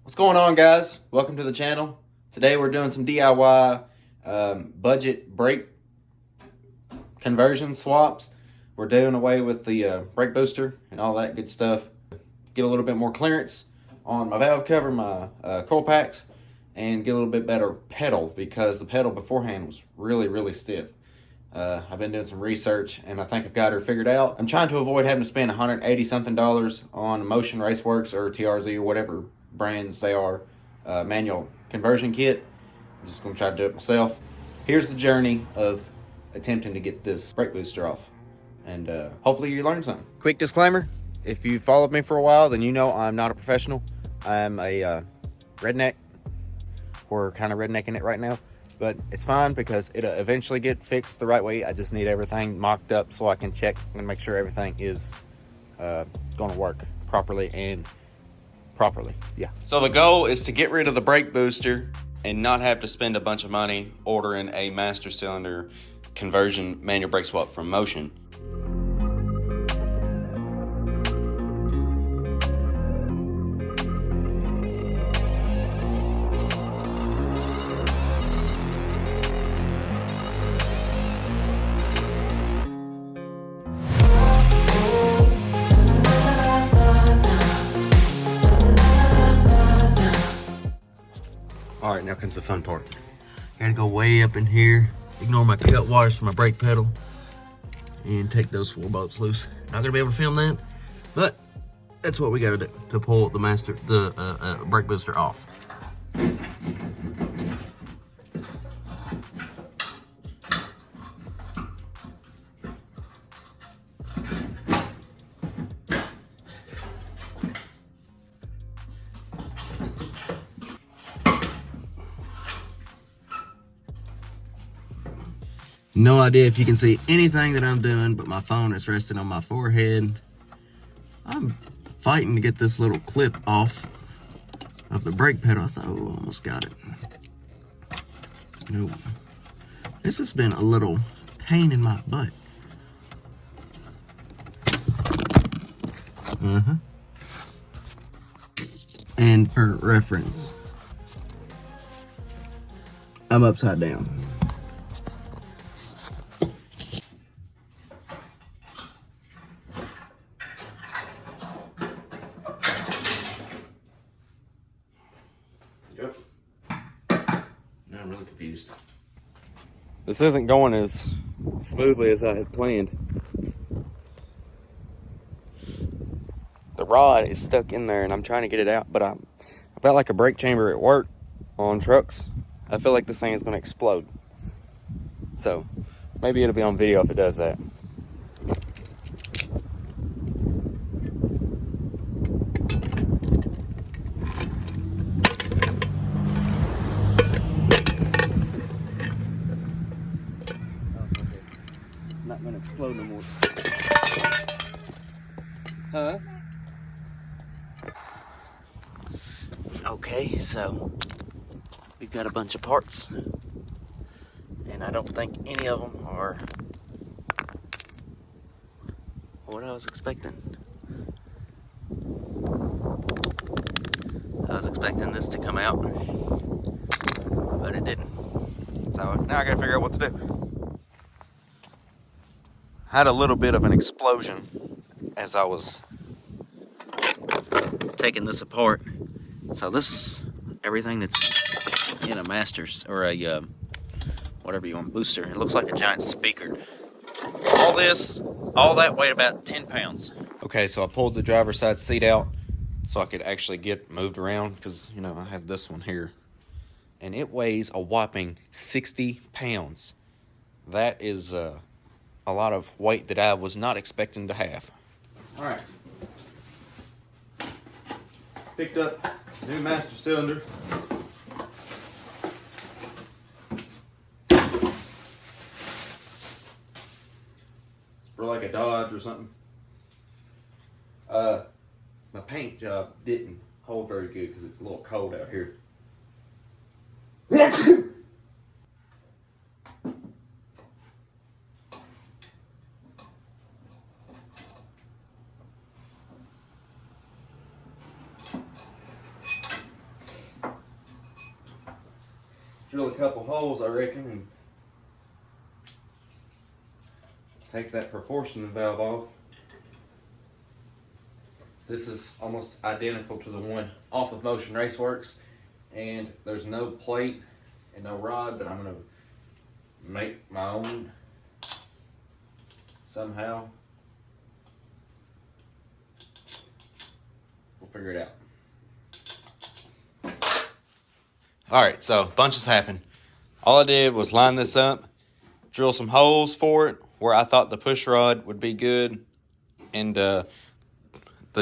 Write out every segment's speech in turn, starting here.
What's going on, guys? Welcome to the channel. Today we're doing some DIY budget brake conversion swaps. We're doing away with the brake booster and all that good stuff. Get a little bit more clearance on my valve cover, my coil packs, and get a little bit better pedal because the pedal beforehand was really stiff. I've been doing some research and I think I've got her figured out. I'm trying to avoid having to spend $180 something on Motion Raceworks or TRZ or whatever brands they are manual conversion kit. I'm just going to try to do it myself. Here's the journey of attempting to get this brake booster off, and hopefully you learned something. Quick disclaimer, if you followed me for a while, then you know I'm not a professional. I'm a redneck. We're kind of rednecking it right now, but it's fine because it'll eventually get fixed the right way. I just need everything mocked up so I can check and make sure everything is going to work properly and properly. Yeah. So the goal is to get rid of the brake booster and not have to spend a bunch of money ordering a master cylinder conversion manual brake swap from Motion. All right, now comes the fun part. I gotta go way up in here, ignore my cut wires for my brake pedal, and take those 4 bolts loose. Not gonna be able to film that, but that's what we gotta do to pull the brake booster off. No idea if you can see anything that I'm doing, but my phone is resting on my forehead. I'm fighting to get this little clip off of the brake pedal. I thought, oh, almost got it. Nope. This has been a little pain in my butt. And for reference, I'm upside down. Yep. Now I'm really confused. This isn't going as smoothly as I had planned. The rod is stuck in there and I'm trying to get it out, but I've got like a brake chamber at work on trucks. I feel like this thing is going to explode. So maybe it'll be on video if it does that. It's not going to explode no more. Huh? Okay, so we've got a bunch of parts, and I don't think any of them are what I was expecting. I was expecting this to come out, but it didn't. So now I gotta figure out what to do. I had a little bit of an explosion as I was taking this apart. So this, everything that's in a master's or a whatever you want, booster, it looks like a giant speaker. All that weighed about 10 pounds. Okay, so I pulled the driver's side seat out so I could actually get moved around because, you know, I have this one here. And it weighs a whopping 60 pounds. That is a lot of weight that I was not expecting to have. All right. Picked up new master cylinder. It's for like a Dodge or something. My paint job didn't hold very good because it's a little cold out here. drill a couple holes, I reckon, and take that proportion valve off. This is almost identical to the one off of Motion Raceworks, and there's no plate and no rod, but I'm gonna make my own somehow. We'll figure it out. All right, so a bunch has happened. All I did was line this up, drill some holes for it where I thought the push rod would be good, and the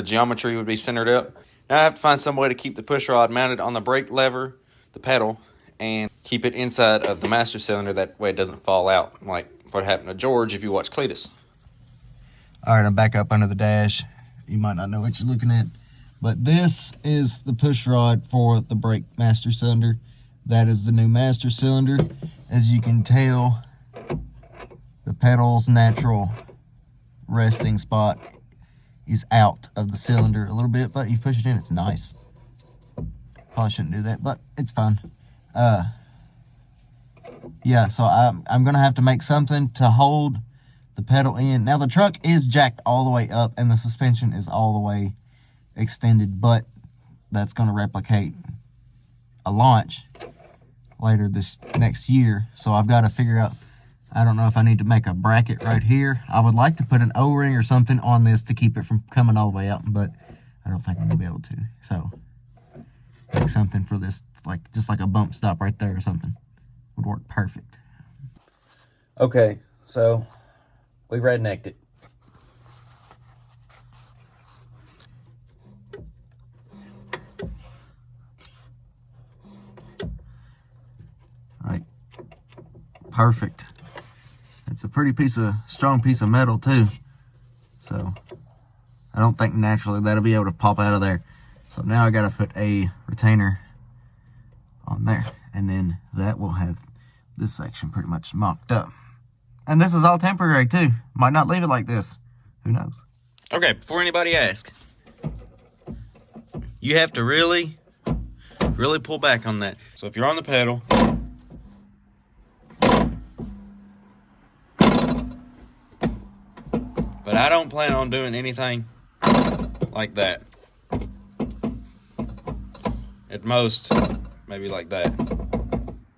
geometry would be centered up. Now I have to find some way to keep the push rod mounted on the brake lever, the pedal, and keep it inside of the master cylinder. That way it doesn't fall out like what happened to George if you watch Cletus. All right, I'm back up under the dash. You might not know what you're looking at, but this is the push rod for the brake master cylinder. That is the new master cylinder. As you can tell, the pedal's natural resting spot is out of the cylinder a little bit, but you push it in, it's nice. Probably shouldn't do that, but it's fine. Yeah, so I'm gonna have to make something to hold the pedal in. Now the truck is jacked all the way up and the suspension is all the way extended, but that's gonna replicate a launch later this next year. So I've got to figure out, I don't know if I need to make a bracket right here. I would like to put an O-ring or something on this to keep it from coming all the way out, but I don't think I'm gonna be able to. So make something for this, like just like a bump stop right there or something would work perfect. Okay, so we rednecked it. Like, perfect. It's a pretty strong piece of metal too. So I don't think naturally that'll be able to pop out of there. So now I gotta put a retainer on there, and then that will have this section pretty much mocked up. And this is all temporary too. Might not leave it like this. Who knows? Okay, before anybody asks, you have to really pull back on that. So if you're on the pedal, but I don't plan on doing anything like that. At most, maybe like that.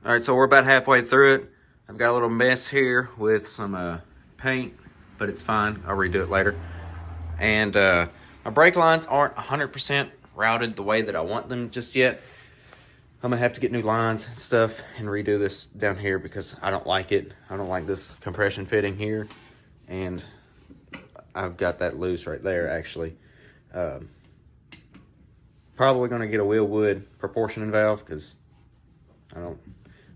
All right, so we're about halfway through it. I've got a little mess here with some paint, but it's fine. I'll redo it later. And my brake lines aren't 100% routed the way that I want them just yet. I'm gonna have to get new lines and stuff and redo this down here because I don't like it. I don't like this compression fitting here. And I've got that loose right there, actually. Probably gonna get a wheel wood proportioning valve because I don't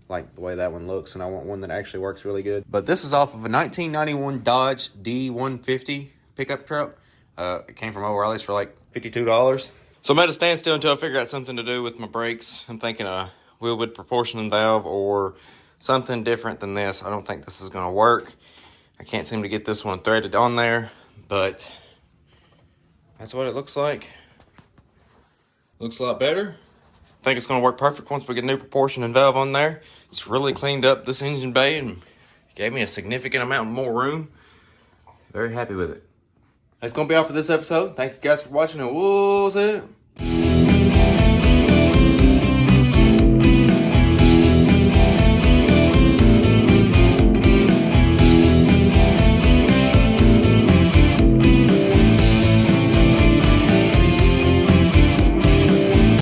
like the way that one looks, and I want one that actually works really good. But this is off of a 1991 Dodge D150 pickup truck. It came from O'Reilly's for like $52. So I'm at a standstill until I figure out something to do with my brakes. I'm thinking a wheel wood proportioning valve or something different than this. I don't think this is gonna work. I can't seem to get this one threaded on there, but that's what it looks like. Looks a lot better. I think it's gonna work perfect once we get a new proportion and valve on there. It's really cleaned up this engine bay and gave me a significant amount more room. Very happy with it. That's gonna be all for this episode. Thank you guys for watching, and we'll see you.